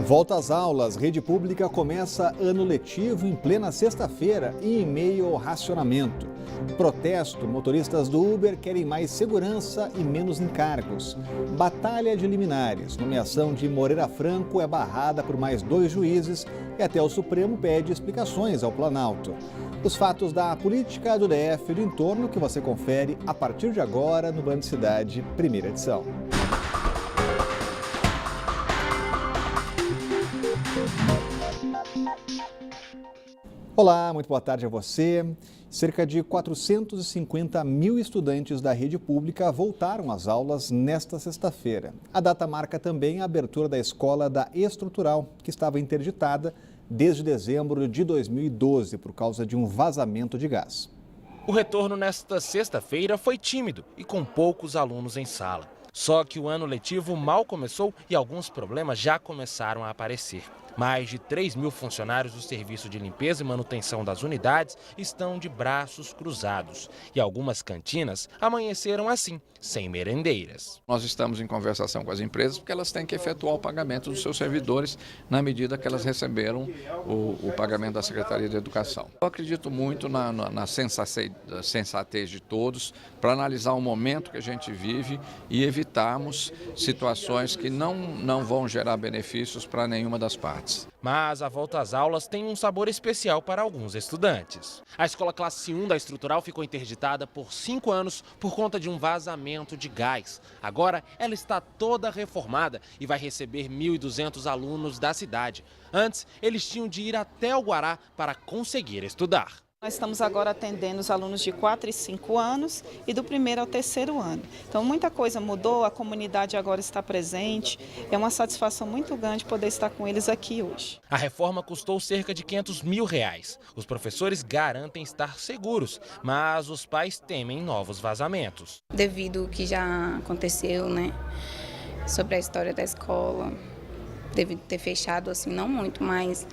Volta às aulas. Rede Pública começa ano letivo em plena sexta-feira e em meio ao racionamento. Protesto. Motoristas do Uber querem mais segurança e menos encargos. Batalha de liminares. Nomeação de Moreira Franco é barrada por mais 2 juízes e até o Supremo pede explicações ao Planalto. Os fatos da política do DF e do entorno que você confere a partir de agora no Band Cidade, primeira edição. Olá, muito boa tarde a você. Cerca de 450 mil estudantes da rede pública voltaram às aulas nesta sexta-feira. A data marca também a abertura da escola da Estrutural, que estava interditada desde dezembro de 2012 por causa de um vazamento de gás. O retorno nesta sexta-feira foi tímido e com poucos alunos em sala. Só que o ano letivo mal começou e alguns problemas já começaram a aparecer. Mais de 3 mil funcionários do Serviço de Limpeza e Manutenção das unidades estão de braços cruzados. E algumas cantinas amanheceram assim, sem merendeiras. Nós estamos em conversação com as empresas porque elas têm que efetuar o pagamento dos seus servidores na medida que elas receberam o pagamento da Secretaria de Educação. Eu acredito muito na sensatez de todos para analisar o momento que a gente vive e evitarmos situações que não vão gerar benefícios para nenhuma das partes. Mas a volta às aulas tem um sabor especial para alguns estudantes. A escola classe 1 da Estrutural ficou interditada por 5 anos por conta de um vazamento de gás. Agora ela está toda reformada e vai receber 1.200 alunos da cidade. Antes, eles tinham de ir até o Guará para conseguir estudar. Nós estamos agora atendendo os alunos de 4 e 5 anos e do 1º ao 3º ano. Então, muita coisa mudou, a comunidade agora está presente. É uma satisfação muito grande poder estar com eles aqui hoje. A reforma custou cerca de R$500 mil. Os professores garantem estar seguros, mas os pais temem novos vazamentos. Devido ao que já aconteceu, sobre a história da escola. Devido ter fechado, assim, não muito, mas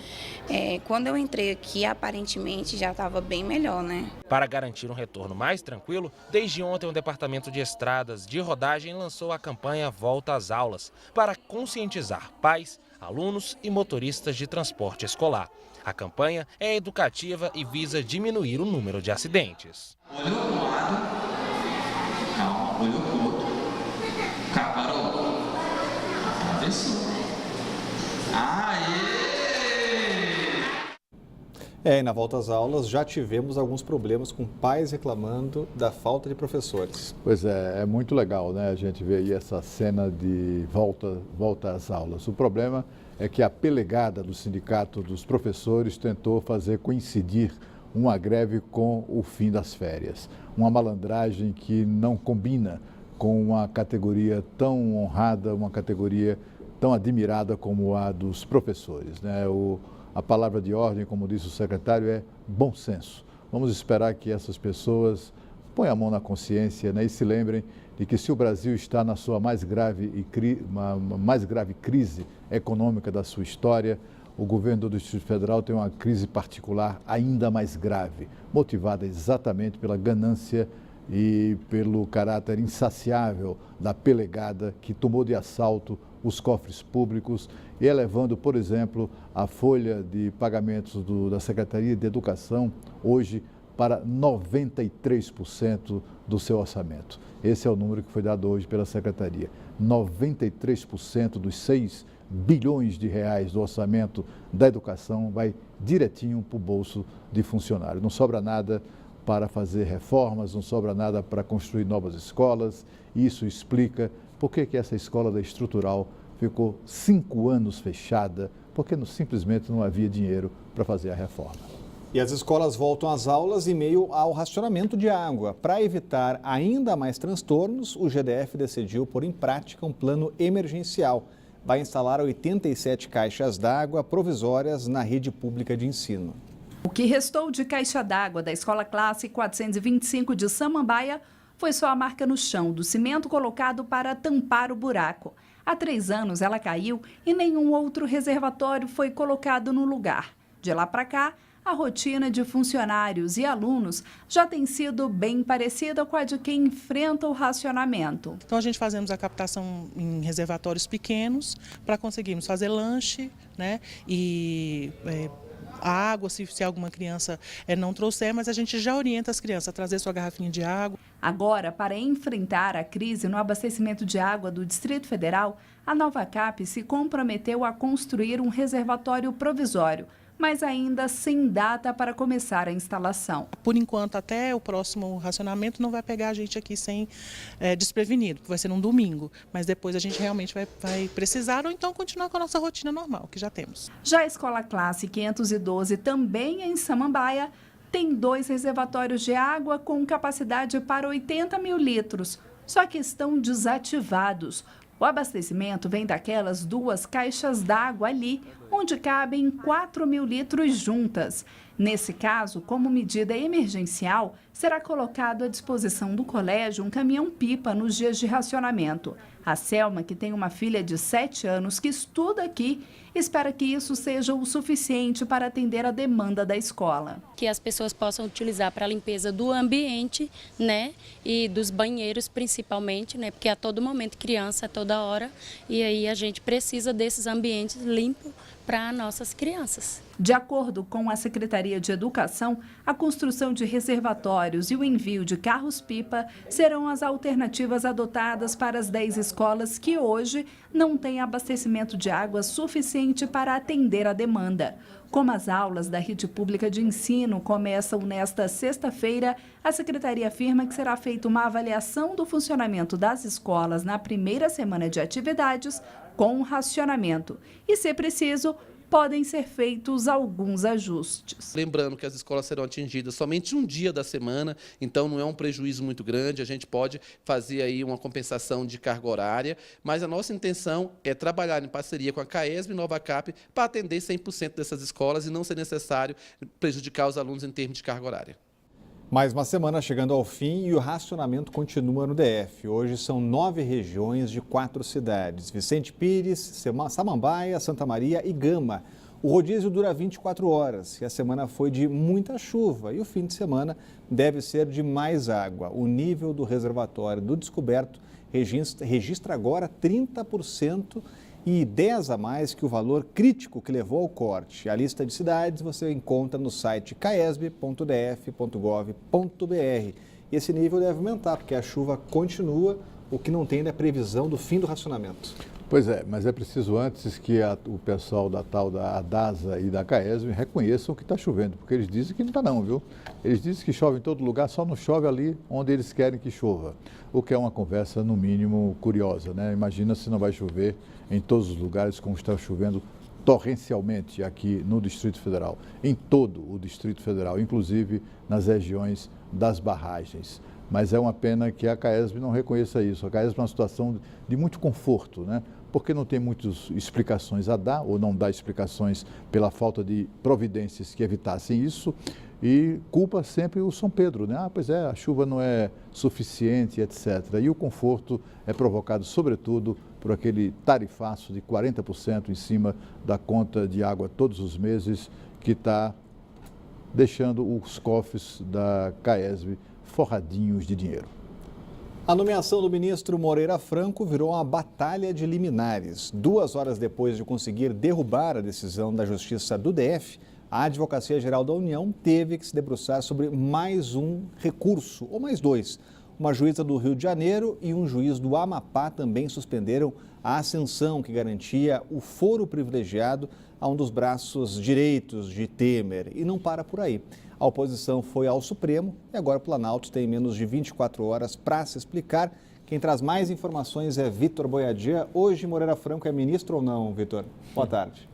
quando eu entrei aqui, aparentemente já estava bem melhor, Para garantir um retorno mais tranquilo, desde ontem o Departamento de Estradas de Rodagem lançou a campanha Volta às Aulas, para conscientizar pais, alunos e motoristas de transporte escolar. A campanha é educativa e visa diminuir o número de acidentes. Olhou para um lado, calma, olhou para o outro, parou, atravessou. E na volta às aulas já tivemos alguns problemas com pais reclamando da falta de professores. Pois é muito legal, a gente ver aí essa cena de volta às aulas. O problema é que a pelegada do Sindicato dos Professores tentou fazer coincidir uma greve com o fim das férias. Uma malandragem que não combina com uma categoria tão honrada, uma categoria tão admirada como a dos professores. A palavra de ordem, como disse o secretário, é bom senso. Vamos esperar que essas pessoas ponham a mão na consciência e se lembrem de que se o Brasil está na sua mais grave crise econômica da sua história, o governo do Distrito Federal tem uma crise particular ainda mais grave, motivada exatamente pela ganância e pelo caráter insaciável da pelegada que tomou de assalto os cofres públicos, elevando, por exemplo, a folha de pagamentos da Secretaria de Educação hoje para 93% do seu orçamento. Esse é o número que foi dado hoje pela Secretaria. 93% dos 6 bilhões de reais do orçamento da educação vai direitinho para o bolso de funcionário. Não sobra nada para fazer reformas, não sobra nada para construir novas escolas. Isso explica por que essa escola da Estrutural ficou 5 anos fechada, porque simplesmente não havia dinheiro para fazer a reforma. E as escolas voltam às aulas em meio ao racionamento de água. Para evitar ainda mais transtornos, o GDF decidiu pôr em prática um plano emergencial. Vai instalar 87 caixas d'água provisórias na rede pública de ensino. O que restou de caixa d'água da Escola Classe 425 de Samambaia foi só a marca no chão do cimento colocado para tampar o buraco. Há 3 anos ela caiu e nenhum outro reservatório foi colocado no lugar. De lá para cá, a rotina de funcionários e alunos já tem sido bem parecida com a de quem enfrenta o racionamento. Então a gente fazemos a captação em reservatórios pequenos para conseguirmos fazer lanche, né, e a água, se alguma criança não trouxer, mas a gente já orienta as crianças a trazer sua garrafinha de água. Agora, para enfrentar a crise no abastecimento de água do Distrito Federal, a Novacap se comprometeu a construir um reservatório provisório, mas ainda sem data para começar a instalação. Por enquanto, até o próximo racionamento não vai pegar a gente aqui sem desprevenido, vai ser num domingo, mas depois a gente realmente vai precisar ou então continuar com a nossa rotina normal, que já temos. Já a Escola Classe 512, também em Samambaia, tem 2 reservatórios de água com capacidade para 80 mil litros, só que estão desativados. O abastecimento vem daquelas 2 caixas d'água ali, onde cabem 4 mil litros juntas. Nesse caso, como medida emergencial, será colocado à disposição do colégio um caminhão-pipa nos dias de racionamento. A Selma, que tem uma filha de 7 anos que estuda aqui, espera que isso seja o suficiente para atender a demanda da escola. Que as pessoas possam utilizar para a limpeza do ambiente, né, e dos banheiros principalmente, né, porque a todo momento criança, a toda hora, e aí a gente precisa desses ambientes limpos para nossas crianças. De acordo com a Secretaria de Educação, a construção de reservatórios e o envio de carros-pipa serão as alternativas adotadas para as 10 escolas que hoje não têm abastecimento de água suficiente para atender a demanda. Como as aulas da rede pública de ensino começam nesta sexta-feira, a Secretaria afirma que será feita uma avaliação do funcionamento das escolas na primeira semana de atividades com racionamento. E, se preciso, podem ser feitos alguns ajustes. Lembrando que as escolas serão atingidas somente um dia da semana, então não é um prejuízo muito grande, a gente pode fazer aí uma compensação de carga horária, mas a nossa intenção é trabalhar em parceria com a CAESB e Novacap para atender 100% dessas escolas e não ser necessário prejudicar os alunos em termos de carga horária. Mais uma semana chegando ao fim e o racionamento continua no DF. Hoje são 9 regiões de 4 cidades: Vicente Pires, Samambaia, Santa Maria e Gama. O rodízio dura 24 horas e a semana foi de muita chuva e o fim de semana deve ser de mais água. O nível do reservatório do Descoberto registra agora 30% e 10 a mais que o valor crítico que levou ao corte. A lista de cidades você encontra no site caesb.df.gov.br. Esse nível deve aumentar, porque a chuva continua, o que não tem ainda previsão do fim do racionamento. Pois é, mas é preciso antes que o pessoal da tal da ADASA e da CAESB reconheçam que está chovendo, porque eles dizem que não está não, viu? Eles dizem que chove em todo lugar, só não chove ali onde eles querem que chova. O que é uma conversa, no mínimo, curiosa, né? Imagina se não vai chover em todos os lugares como está chovendo torrencialmente aqui no Distrito Federal, em todo o Distrito Federal, inclusive nas regiões das barragens. Mas é uma pena que a CAESB não reconheça isso. A CAESB é uma situação de muito conforto, né? Porque não tem muitas explicações a dar, ou não dá explicações pela falta de providências que evitassem isso, e culpa sempre o São Pedro, né? Ah, pois é, a chuva não é suficiente, etc. E o conforto é provocado, sobretudo, por aquele tarifaço de 40% em cima da conta de água todos os meses, que está deixando os cofres da CAESB forradinhos de dinheiro. A nomeação do ministro Moreira Franco virou uma batalha de liminares. 2 horas depois de conseguir derrubar a decisão da Justiça do DF, a Advocacia Geral da União teve que se debruçar sobre mais um recurso, ou mais 2. Uma juíza do Rio de Janeiro e um juiz do Amapá também suspenderam a ascensão que garantia o foro privilegiado a um dos braços direitos de Temer. E não para por aí. A oposição foi ao Supremo e agora o Planalto tem menos de 24 horas para se explicar. Quem traz mais informações é Vitor Boiadia. Hoje, Moreira Franco é ministro ou não, Vitor? Boa tarde.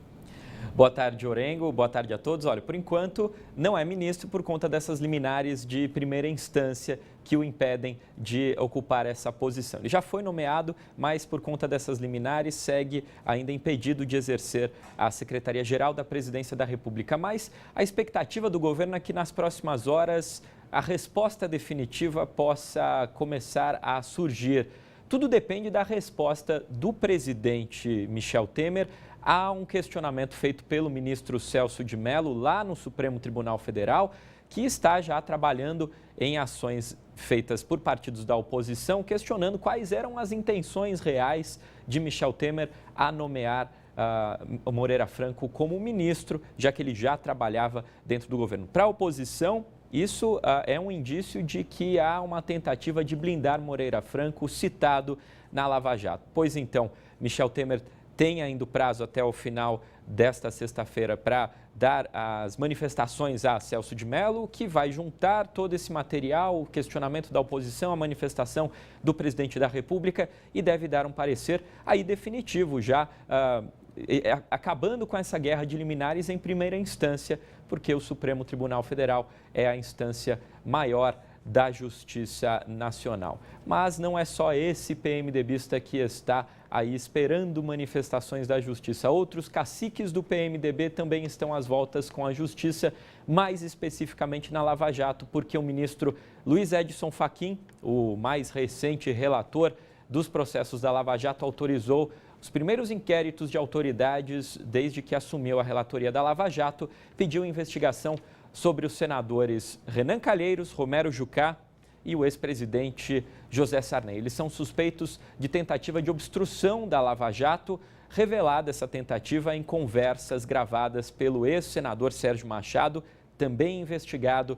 Boa tarde, Orengo. Boa tarde a todos. Olha, por enquanto, não é ministro por conta dessas liminares de primeira instância que o impedem de ocupar essa posição. Ele já foi nomeado, mas por conta dessas liminares segue ainda impedido de exercer a Secretaria-Geral da Presidência da República. Mas a expectativa do governo é que nas próximas horas a resposta definitiva possa começar a surgir. Tudo depende da resposta do presidente Michel Temer há um questionamento feito pelo ministro Celso de Mello lá no Supremo Tribunal Federal, que está já trabalhando em ações feitas por partidos da oposição, questionando quais eram as intenções reais de Michel Temer a nomear Moreira Franco como ministro, já que ele já trabalhava dentro do governo. Para a oposição, isso é um indício de que há uma tentativa de blindar Moreira Franco, citado na Lava Jato. Pois então, Michel Temer tem ainda o prazo até o final desta sexta-feira para dar as manifestações a Celso de Mello, que vai juntar todo esse material, o questionamento da oposição, a manifestação do presidente da República e deve dar um parecer aí definitivo já, acabando com essa guerra de liminares em primeira instância, porque o Supremo Tribunal Federal é a instância maior da Justiça Nacional. Mas não é só esse PMDBista que está aí esperando manifestações da Justiça. Outros caciques do PMDB também estão às voltas com a Justiça, mais especificamente na Lava Jato, porque o ministro Luiz Edson Fachin, o mais recente relator dos processos da Lava Jato, autorizou os primeiros inquéritos de autoridades desde que assumiu a relatoria da Lava Jato, pediu investigação sobre os senadores Renan Calheiros, Romero Jucá e o ex-presidente José Sarney. Eles são suspeitos de tentativa de obstrução da Lava Jato, revelada essa tentativa em conversas gravadas pelo ex-senador Sérgio Machado, também investigado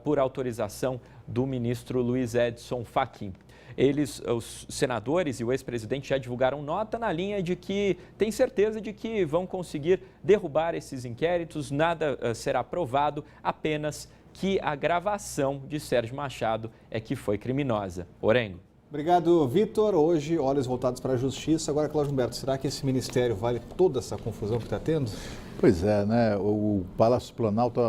por autorização do ministro Luiz Edson Fachin. Eles, os senadores e o ex-presidente, já divulgaram nota na linha de que tem certeza de que vão conseguir derrubar esses inquéritos, nada será provado, apenas que a gravação de Sérgio Machado é que foi criminosa. Orengo. Obrigado, Vitor. Hoje, olhos voltados para a Justiça. Agora, Cláudio Humberto, será que esse ministério vale toda essa confusão que está tendo? Pois é, né? O Palácio Planalto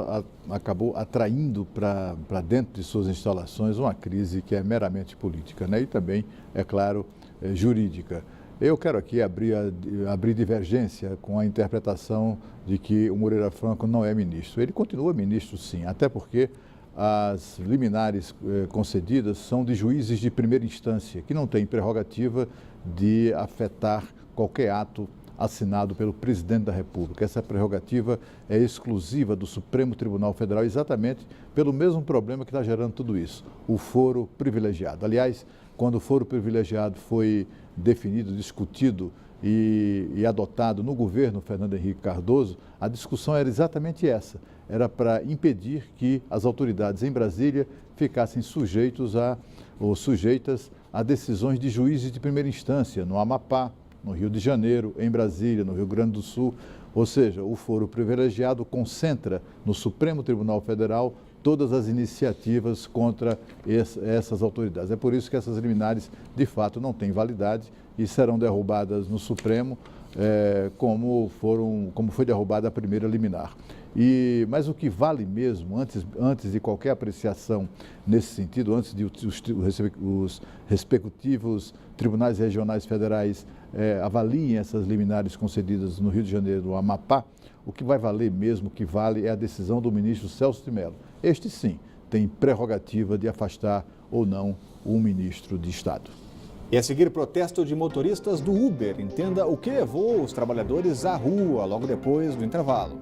acabou atraindo para dentro de suas instalações uma crise que é meramente política, né? E também, é claro, jurídica. Eu quero aqui abrir divergência com a interpretação de que o Moreira Franco não é ministro. Ele continua ministro, sim, até porque as liminares concedidas são de juízes de primeira instância, que não têm prerrogativa de afetar qualquer ato assinado pelo presidente da República. Essa prerrogativa é exclusiva do Supremo Tribunal Federal, exatamente pelo mesmo problema que está gerando tudo isso, o foro privilegiado. Aliás, quando o foro privilegiado foi definido, discutido e adotado no governo Fernando Henrique Cardoso, a discussão era exatamente essa. Era para impedir que as autoridades em Brasília ficassem sujeitas a decisões de juízes de primeira instância, no Amapá, no Rio de Janeiro, em Brasília, no Rio Grande do Sul. Ou seja, o foro privilegiado concentra no Supremo Tribunal Federal todas as iniciativas contra essas autoridades. É por isso que essas liminares, de fato, não têm validade e serão derrubadas no Supremo, como foi derrubada a primeira liminar. Mas o que vale mesmo, antes de qualquer apreciação nesse sentido, antes de os respectivos tribunais regionais federais avaliem essas liminares concedidas no Rio de Janeiro, no Amapá, o que vai valer mesmo, o que vale é a decisão do ministro Celso de Mello. Este sim tem prerrogativa de afastar ou não um ministro de Estado. E a seguir, protesto de motoristas do Uber. Entenda o que levou os trabalhadores à rua logo depois do intervalo.